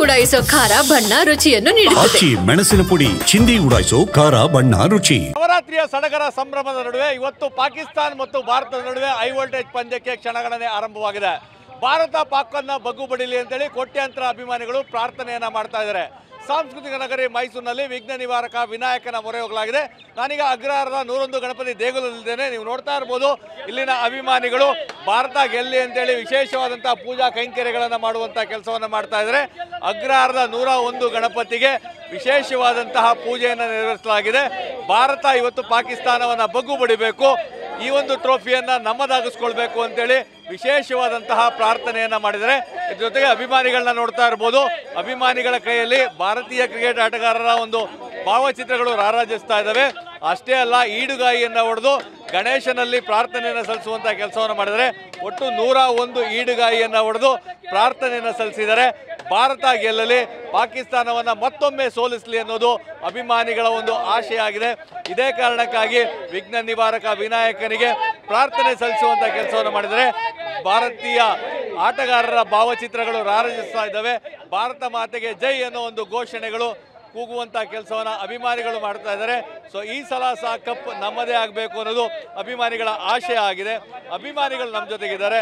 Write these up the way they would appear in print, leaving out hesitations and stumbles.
ಉಡಾಯಿಸೋ ಖಾರ ಬಣ್ಣ ರುಚಿಯನ್ನು ನೀಡುತ್ತದೆ. ಮೆಣಸಿನ ಪುಡಿ ಚಿಂದಿ ಉಡಾಯಿಸೋ ಖಾರ ಬಣ್ಣ ರುಚಿ. ನವರಾತ್ರಿಯ ಸಡಗರ ಸಂಭ್ರಮದ ನಡುವೆ ಇವತ್ತು ಪಾಕಿಸ್ತಾನ ಮತ್ತು ಭಾರತದ ನಡುವೆ ಹೈ ವೋಲ್ಟೇಜ್ ಪಂದ್ಯಕ್ಕೆ ಕ್ಷಣಗಣನೆ ಆರಂಭವಾಗಿದೆ. ಭಾರತ ಪಾಕ್ ಅನ್ನ ಬಗ್ಗು ಬಡಿಲಿ ಅಂತೇಳಿ ಕೋಟ್ಯಾಂತರ ಅಭಿಮಾನಿಗಳು ಪ್ರಾರ್ಥನೆಯನ್ನ ಮಾಡ್ತಾ ಇದ್ದಾರೆ. ಸಾಂಸ್ಕೃತಿಕ ನಗರಿ ಮೈಸೂರಿನಲ್ಲಿ ವಿಘ್ನ ನಿವಾರಕ ವಿನಾಯಕನ ಮೊರೆ ಹೋಗಲಾಗಿದೆ. ನಾನೀಗ ಅಗ್ರಹಾರದ 101 ಗಣಪತಿ ದೇಗುಲದಲ್ಲಿದ್ದೇನೆ. ನೀವು ನೋಡ್ತಾ ಇರ್ಬೋದು, ಇಲ್ಲಿನ ಅಭಿಮಾನಿಗಳು ಭಾರತ ಗೆಲ್ಲಿ ಅಂತೇಳಿ ವಿಶೇಷವಾದಂತಹ ಪೂಜಾ ಕೈಂಕರ್ಯಗಳನ್ನು ಮಾಡುವಂತಹ ಕೆಲಸವನ್ನು ಮಾಡ್ತಾ ಇದ್ದಾರೆ. ಅಗ್ರಹಾರದ 101 ಗಣಪತಿಗೆ ವಿಶೇಷವಾದಂತಹ ಪೂಜೆಯನ್ನು ನೆರವೇರಿಸಲಾಗಿದೆ. ಭಾರತ ಇವತ್ತು ಪಾಕಿಸ್ತಾನವನ್ನು ಬಗ್ಗು ಬಡಿಬೇಕು, ಈ ಒಂದು ಟ್ರೋಫಿಯನ್ನ ನಮ್ಮದಾಗಿಸ್ಕೊಳ್ಬೇಕು ಅಂತೇಳಿ ವಿಶೇಷವಾದಂತಹ ಪ್ರಾರ್ಥನೆಯನ್ನ ಮಾಡಿದರೆ. ಇದ್ರ ಜೊತೆಗೆ ಅಭಿಮಾನಿಗಳನ್ನ ನೋಡ್ತಾ ಇರ್ಬೋದು, ಅಭಿಮಾನಿಗಳ ಕೈಯಲ್ಲಿ ಭಾರತೀಯ ಕ್ರಿಕೆಟ್ ಆಟಗಾರರ ಒಂದು ಭಾವಚಿತ್ರಗಳು ರಾರಾಜಿಸ್ತಾ ಇದ್ದಾವೆ. ಅಷ್ಟೇ ಅಲ್ಲ, ಈಡುಗಾಯಿಯನ್ನು ಹೊಡೆದು ಗಣೇಶನಲ್ಲಿ ಪ್ರಾರ್ಥನೆಯನ್ನು ಸಲ್ಲಿಸುವಂತಹ ಕೆಲಸವನ್ನು ಮಾಡಿದರೆ. ಒಟ್ಟು 101 ಈಡುಗಾಯಿಯನ್ನು ಹೊಡೆದು ಪ್ರಾರ್ಥನೆಯನ್ನು ಸಲ್ಲಿಸಿದ್ದಾರೆ. ಭಾರತ ಗೆಲ್ಲಲಿ, ಪಾಕಿಸ್ತಾನವನ್ನು ಮತ್ತೊಮ್ಮೆ ಸೋಲಿಸಲಿ ಅನ್ನೋದು ಅಭಿಮಾನಿಗಳ ಒಂದು ಆಶೆ ಆಗಿದೆ. ಇದೇ ಕಾರಣಕ್ಕಾಗಿ ವಿಘ್ನ ನಿವಾರಕ ವಿನಾಯಕನಿಗೆ ಪ್ರಾರ್ಥನೆ ಸಲ್ಲಿಸುವಂಥ ಕೆಲಸವನ್ನು ಮಾಡಿದರೆ. ಭಾರತೀಯ ಆಟಗಾರರ ಭಾವಚಿತ್ರಗಳು ರಾರಾಜಿಸ್ತಾ ಇದ್ದಾವೆ. ಭಾರತ ಮಾತೆಗೆ ಜೈ ಅನ್ನೋ ಒಂದು ಘೋಷಣೆಗಳು ಕೂಗುವಂಥ ಕೆಲಸವನ್ನು ಅಭಿಮಾನಿಗಳು ಮಾಡ್ತಾ ಇದ್ದಾರೆ. ಸೊ ಈ ಸಲ ಸಹ ಕಪ್ ನಮ್ಮದೇ ಆಗಬೇಕು ಅನ್ನೋದು ಅಭಿಮಾನಿಗಳ ಆಶಯ ಆಗಿದೆ. ಅಭಿಮಾನಿಗಳು ನಮ್ಮ ಜೊತೆಗಿದ್ದಾರೆ.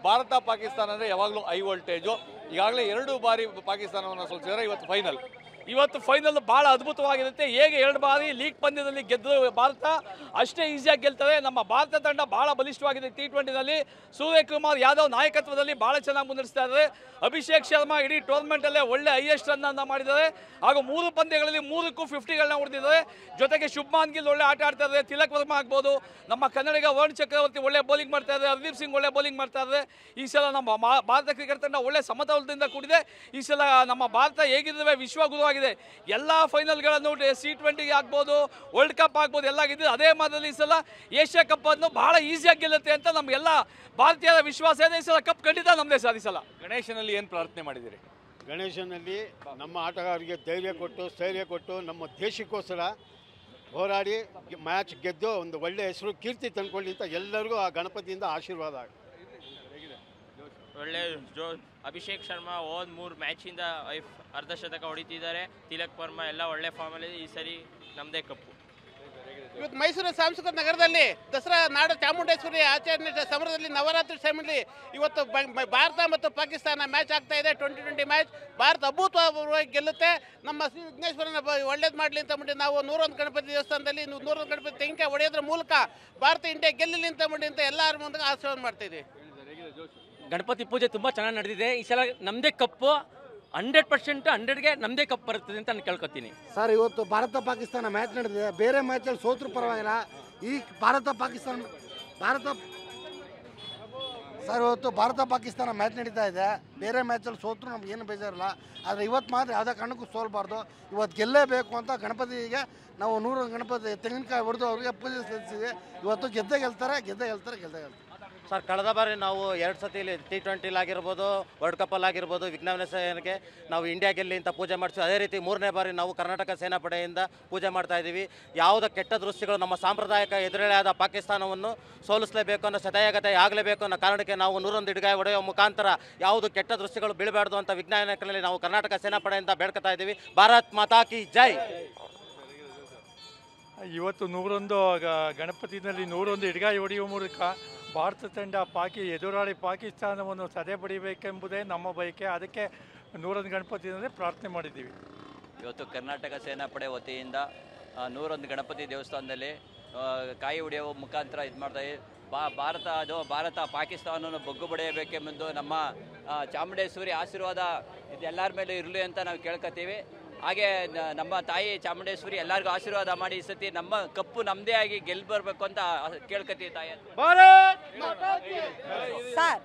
ಭಾರತ ಪಾಕಿಸ್ತಾನ ಅಂದರೆ ಯಾವಾಗಲೂ ಹೈ ವೋಲ್ಟೇಜು. ಈಗಾಗಲೇ 2 ಬಾರಿ ಪಾಕಿಸ್ತಾನವನ್ನು ಸೋಲಿಸಿದ್ದಾರೆ. ಇವತ್ತು ಫೈನಲ್ ಭಾಳ ಅದ್ಭುತವಾಗಿರುತ್ತೆ. ಹೇಗೆ 2 ಬಾರಿ ಲೀಗ್ ಪಂದ್ಯದಲ್ಲಿ ಗೆದ್ದು ಭಾರತ ಅಷ್ಟೇ ಈಸಿಯಾಗಿ ಗೆಲ್ತದೆ. ನಮ್ಮ ಭಾರತ ತಂಡ ಭಾಳ ಬಲಿಷ್ಠವಾಗಿದೆ. T20ನಲ್ಲಿ ಸೂರ್ಯಕುಮಾರ್ ಯಾದವ್ ನಾಯಕತ್ವದಲ್ಲಿ ಭಾಳ ಚೆನ್ನಾಗಿ ಮುನ್ನಡೆಸ್ತಾ ಇದ್ದಾರೆ. ಅಭಿಷೇಕ್ ಶರ್ಮಾ ಇಡೀ ಟೂರ್ನಮೆಂಟಲ್ಲೇ ಒಳ್ಳೆ ಹೈಯೆಸ್ಟ್ ರನ್ನನ್ನು ಮಾಡಿದ್ದಾರೆ. ಹಾಗೂ 3 ಪಂದ್ಯಗಳಲ್ಲಿ 3ಕ್ಕೂ 50ಗಳನ್ನ ಹೊಡೆದಿದ್ದಾರೆ. ಜೊತೆಗೆ ಶುಭ್ಮಾನ್ ಗಿಲ್ ಒಳ್ಳೆ ಆಟ ಆಡ್ತಾ ಇದ್ದಾರೆ. ತಿಲಕ್ ವರ್ಮಾ ಆಗ್ಬೋದು, ನಮ್ಮ ಕನ್ನಡಿಗ ವರುಣ್ ಚಕ್ರವರ್ತಿ ಒಳ್ಳೆ ಬೌಲಿಂಗ್ ಮಾಡ್ತಾ ಇದ್ದಾರೆ. ಹರ್ದೀಪ್ ಸಿಂಗ್ ಒಳ್ಳೆ ಬೌಲಿಂಗ್ ಮಾಡ್ತಾ ಇದ್ದಾರೆ. ಈ ಸಲ ನಮ್ಮ ಭಾರತ ಕ್ರಿಕೆಟ್ ತಂಡ ಒಳ್ಳೆ ಸಮತೋಲನದಿಂದ ಕೂಡಿದೆ. ಈ ಸಲ ನಮ್ಮ ಭಾರತ ಹೇಗಿದ್ದಾವೆ ವಿಶ್ವಗುರುವಾಗಿದೆ. ಎಲ್ಲ ಫೈನಲ್ಗಳನ್ನು T20 ಆಗ್ಬೋದು, ವರ್ಲ್ಡ್ ಕಪ್ ಆಗ್ಬೋದು, ಎಲ್ಲ ಗೆದ್ದಿದೆ. ಅದೇ ಮಾದರಿ ಈ ಸಲ ಏಷ್ಯಾ ಕಪ್ ಅನ್ನು ಬಹಳ ಈಸಿಯಾಗಿ ಗೆಲ್ಲುತ್ತೆ ಅಂತ ನಮಗೆಲ್ಲ ಭಾರತೀಯರ ವಿಶ್ವಾಸ ಇದೆ. ಈ ಸಲ ಕಪ್ ಖಂಡಿತ ನಮ್ಮದೇ ಸರ್. ಈ ಸಲ ಗಣೇಶನಲ್ಲಿ ಏನು ಪ್ರಾರ್ಥನೆ ಮಾಡಿದ್ದೀರಿ? ಗಣೇಶನಲ್ಲಿ ನಮ್ಮ ಆಟಗಾರರಿಗೆ ಧೈರ್ಯ ಕೊಟ್ಟು, ಸ್ಥೈರ್ಯ ಕೊಟ್ಟು, ನಮ್ಮ ದೇಶಕ್ಕೋಸ್ಕರ ಹೋರಾಡಿ ಮ್ಯಾಚ್ ಗೆದ್ದು ಒಂದು ಒಳ್ಳೆ ಹೆಸರು ಕೀರ್ತಿ ತಂದ್ಕೊಳ್ಳಿ ಅಂತ ಎಲ್ಲರಿಗೂ ಆ ಗಣಪತಿಯಿಂದ ಆಶೀರ್ವಾದ ಆಗುತ್ತೆ. ಒಳ್ಳೆ ಅಭಿಷೇಕ್ ಶರ್ಮಾ ಹೋದ 3 ಮ್ಯಾಚಿಂದ ಅರ್ಧಶತಕ ಹೊಡಿತಿದ್ದಾರೆ. ತಿಲಕ್ ವರ್ಮಾ ಎಲ್ಲ ಒಳ್ಳೆ ಫಾರ್ಮಲ್ಲಿ. ಈ ಸರಿ ನಮ್ಮದೇ ಕಪ್ಪು. ಇವತ್ತು ಮೈಸೂರಿನ ಸಾಂಸ್ಕೃತಿಕ ನಗರದಲ್ಲಿ ದಸರಾ ನಾಡ ಚಾಮುಂಡೇಶ್ವರಿ ಆಚರಣೆ ಸಮರದಲ್ಲಿ ನವರಾತ್ರಿ ಸಮಯದಲ್ಲಿ ಇವತ್ತು ಭಾರತ ಮತ್ತು ಪಾಕಿಸ್ತಾನ ಮ್ಯಾಚ್ ಆಗ್ತಾ ಇದೆ. 2020 ಮ್ಯಾಚ್. ಭಾರತ ಅಭೂತಪೂರ್ವವಾಗಿ ಗೆಲ್ಲುತ್ತೆ. ನಮ್ಮ ಶ್ರೀ ವಿಘ್ನೇಶ್ವರನ ಒಳ್ಳೇದು ಮಾಡಲಿ ಅಂತ ಮಾಡಿ ನಾವು 101 ಗಣಪತಿ ದೇವಸ್ಥಾನದಲ್ಲಿ 101 ಗಣಪತಿ ತೆಂಗಿನಕಾಯಿ ಹೊಡೆಯೋದ್ರ ಮೂಲಕ ಭಾರತ ಇಂಡಿಯಾ ಗೆಲ್ಲಲಿ ಅಂತ ಮಾಡಿ ಅಂತ ಎಲ್ಲರ ಮುಂದೆ ಆಶೀರ್ವಾದ ಮಾಡ್ತಾ ಇದ್ದೀವಿ. ಗಣಪತಿ ಪೂಜೆ ತುಂಬ ಚೆನ್ನಾಗಿ ನಡೆದಿದೆ. ಈ ಸಲ ನಮ್ಮದೇ ಕಪ್ಪು 100% 100ಗೆ ನಮ್ಮದೇ ಕಪ್ ಬರ್ತದೆ ಅಂತ ನಾನು ಕೇಳ್ಕೊತೀನಿ ಸರ್. ಇವತ್ತು ಭಾರತ ಪಾಕಿಸ್ತಾನ ಮ್ಯಾಚ್ ನಡೆದಿದೆ. ಬೇರೆ ಮ್ಯಾಚಲ್ಲಿ ಸೋತ್ರು ಪರವಾಗಿಲ್ಲ. ಈ ಭಾರತ ಸರ್ ಇವತ್ತು ಭಾರತ ಪಾಕಿಸ್ತಾನ ಮ್ಯಾಚ್ ನಡೀತಾ ಇದೆ. ಬೇರೆ ಮ್ಯಾಚಲ್ಲಿ ಸೋತ್ರು ನಮ್ಗೆ ಏನು ಬೇಜಾರಿಲ್ಲ. ಆದರೆ ಇವತ್ತು ಮಾತ್ರ ಯಾವುದೇ ಕಾರಣಕ್ಕೂ ಸೋಲ್ಬಾರ್ದು. ಇವತ್ತು ಗೆಲ್ಲೇಬೇಕು ಅಂತ ಗಣಪತಿಗೆ ನಾವು 100 ಗಣಪತಿ ತೆಂಗಿನಕಾಯಿ ಹೊಡೆದು ಅವರಿಗೆ ಪೂಜೆ ಸಲ್ಲಿಸಿದ್ವಿ. ಇವತ್ತು ಗೆದ್ದೇ ಗೆಲ್ತಾರೆ. ಸರ್, ಕಳೆದ ಬಾರಿ ನಾವು 2 ಸತಿ T20 ಆಗಿರ್ಬೋದು, ವರ್ಲ್ಡ್ ಕಪ್ಪಲ್ಲಿ ಆಗಿರ್ಬೋದು, ವಿಜ್ಞಾನ ಸೇನೆಗೆ ನಾವು ಇಂಡಿಯಾ ಗೆಲ್ಲಿ ಅಂತ ಪೂಜೆ ಮಾಡಿಸ್ತೀವಿ. ಅದೇ ರೀತಿ 3ನೇ ಬಾರಿ ನಾವು ಕರ್ನಾಟಕ ಸೇನಾಪಡೆಯಿಂದ ಪೂಜೆ ಮಾಡ್ತಾ ಇದ್ದೀವಿ. ಯಾವುದೇ ಕೆಟ್ಟ ದೃಷ್ಟಿಗಳು ನಮ್ಮ ಸಾಂಪ್ರದಾಯಿಕ ಎದುರೆಳೆಯಾದ ಪಾಕಿಸ್ತಾನವನ್ನು ಸೋಲಿಸಲೇಬೇಕು ಅನ್ನೋ ಸದಾಯಗತೆ ಆಗಲೇಬೇಕು ಅನ್ನೋ ಕಾರಣಕ್ಕೆ ನಾವು 101 ಇಡುಗಾಯಿ ಹೊಡೆಯುವ ಮುಖಾಂತರ ಯಾವುದು ಕೆಟ್ಟ ದೃಷ್ಟಿಗಳು ಬೀಳಬಾರ್ದು ಅಂತ ವಿಜ್ಞಾನದಲ್ಲಿ ನಾವು ಕರ್ನಾಟಕ ಸೇನಾಪಡೆಯಿಂದ ಬೇಡ್ಕೊತಾ ಇದ್ದೀವಿ. ಭಾರತ್ ಮಾತಾ ಕಿ ಜೈ. ಇವತ್ತು 101 ಗಣಪತಿನಲ್ಲಿ 101 ಇಡುಗಾಯಿ ಹೊಡೆಯುವ ಮೂಲಕ ಭಾರತ ತಂಡ ಎದುರಾಳಿ ಪಾಕಿಸ್ತಾನವನ್ನು ಸದೆ ಬಡಿಬೇಕೆಂಬುದೇ ನಮ್ಮ ಬಯಕೆ. ಅದಕ್ಕೆ 101 ಗಣಪತಿಯಲ್ಲಿ ಪ್ರಾರ್ಥನೆ ಮಾಡಿದ್ದೀವಿ. ಇವತ್ತು ಕರ್ನಾಟಕ ಸೇನಾಪಡೆ ವತಿಯಿಂದ 101 ಗಣಪತಿ ದೇವಸ್ಥಾನದಲ್ಲಿ ಕಾಯಿ ಹೊಡೆಯುವ ಮುಖಾಂತರ ಇದು ಮಾಡ್ತಾಯಿದ್ದೀವಿ. ಭಾರತ ಪಾಕಿಸ್ತಾನವನ್ನು ಬಗ್ಗು ಬಡಿಯಬೇಕೆಂಬುದು ನಮ್ಮ ಚಾಮುಂಡೇಶ್ವರಿ ಆಶೀರ್ವಾದ ಇದೆಲ್ಲರ ಮೇಲೆ ಇರಲಿ ಅಂತ ನಾವು ಕೇಳ್ಕೊತೀವಿ. ಹಾಗೆ ನಮ್ಮ ತಾಯಿ ಚಾಮುಂಡೇಶ್ವರಿ ಎಲ್ಲರಿಗೂ ಆಶೀರ್ವಾದ ಮಾಡಿ ಈ ಸತಿ ನಮ್ಮ ಕಪ್ಪು ನಮ್ಮದೇ ಆಗಿ ಗೆಲ್ಲಿ ಬರಬೇಕು ಅಂತ ಕೇಳ್ಕೊತೀವಿ ತಾಯಿ. ಸರ್,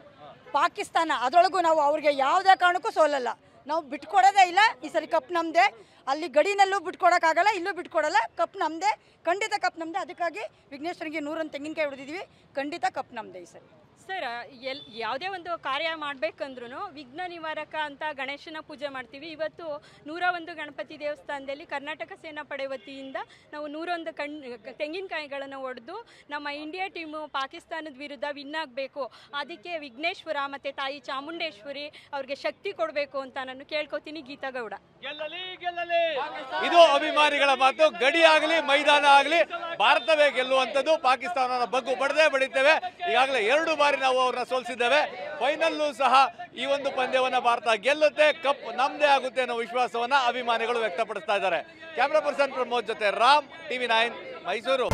ಪಾಕಿಸ್ತಾನ ಅದರೊಳಗೂ ನಾವು ಅವ್ರಿಗೆ ಯಾವುದೇ ಕಾರಣಕ್ಕೂ ಸೋಲಲ್ಲ. ನಾವು ಬಿಟ್ಕೊಡೋದೇ ಇಲ್ಲ. ಈ ಸರಿ ಕಪ್ ನಮ್ಮದೇ. ಅಲ್ಲಿ ಗಡಿನಲ್ಲೂ ಬಿಟ್ಕೊಡೋಕ್ಕಾಗಲ್ಲ, ಇಲ್ಲೂ ಬಿಟ್ಕೊಡಲ್ಲ. ಕಪ್ ನಮ್ಮದೇ, ಖಂಡಿತ ಕಪ್ ನಮ್ಮದೇ. ಅದಕ್ಕಾಗಿ ವಿಘ್ನೇಶ್ವರಿಗೆ 101 ತೆಂಗಿನಕಾಯಿ ಹೊಡೆದಿದ್ದೀವಿ. ಖಂಡಿತ ಕಪ್ ನಮ್ಮದೇ ಈ ಸರಿ. ಸರ್ ಯಾವುದೇ ಒಂದು ಕಾರ್ಯ ಮಾಡಬೇಕಂದ್ರೂ ವಿಘ್ನ ನಿವಾರಕ ಅಂತ ಗಣೇಶನ ಪೂಜೆ ಮಾಡ್ತೀವಿ. ಇವತ್ತು 101 ಗಣಪತಿ ದೇವಸ್ಥಾನದಲ್ಲಿ ಕರ್ನಾಟಕ ಸೇನಾಪಡೆ ವತಿಯಿಂದ ನಾವು 101 ತೆಂಗಿನಕಾಯಿಗಳನ್ನು ಒಡೆದು ನಮ್ಮ ಇಂಡಿಯಾ ಟೀಮು ಪಾಕಿಸ್ತಾನದ ವಿರುದ್ಧ ವಿನ್ ಆಗಬೇಕು. ಅದಕ್ಕೆ ವಿಘ್ನೇಶ್ವರ ಮತ್ತು ತಾಯಿ ಚಾಮುಂಡೇಶ್ವರಿ ಅವ್ರಿಗೆ ಶಕ್ತಿ ಕೊಡಬೇಕು ಅಂತ ನಾನು ಕೇಳ್ಕೊತೀನಿ. ಗೀತಾ ಗೌಡ. ಇದು ಅಭಿಮಾನಿಗಳ ಮಾತು. ಗಡಿ ಆಗಲಿ ಮೈದಾನ ಆಗಲಿ ಭಾರತವೇ ಗೆಲ್ಲುವಂಥದ್ದು. ಪಾಕಿಸ್ತಾನನ ಬಗ್ಗು ಬಡದೇ ಬಡಿತೇವೆ. ಈಗಾಗಲೇ 2 ಬಾರಿ ನಾವು ಅವ್ರನ್ನ ಸೋಲಿಸಿದ್ದೇವೆ. ಫೈನಲ್ಲೂ ಸಹ ಈ ಒಂದು ಪಂದ್ಯವನ್ನ ಭಾರತ ಗೆಲ್ಲುತ್ತೆ, ಕಪ್ ನಮ್ದೇ ಆಗುತ್ತೆ ಅನ್ನೋ ವಿಶ್ವಾಸವನ್ನ ಅಭಿಮಾನಿಗಳು ವ್ಯಕ್ತಪಡಿಸ್ತಾ ಇದ್ದಾರೆ. ಕ್ಯಾಮ್ರಾ ಪರ್ಸನ್ ಪ್ರಮೋದ್ ಜೊತೆ ರಾಮ್, TV9 ಮೈಸೂರು.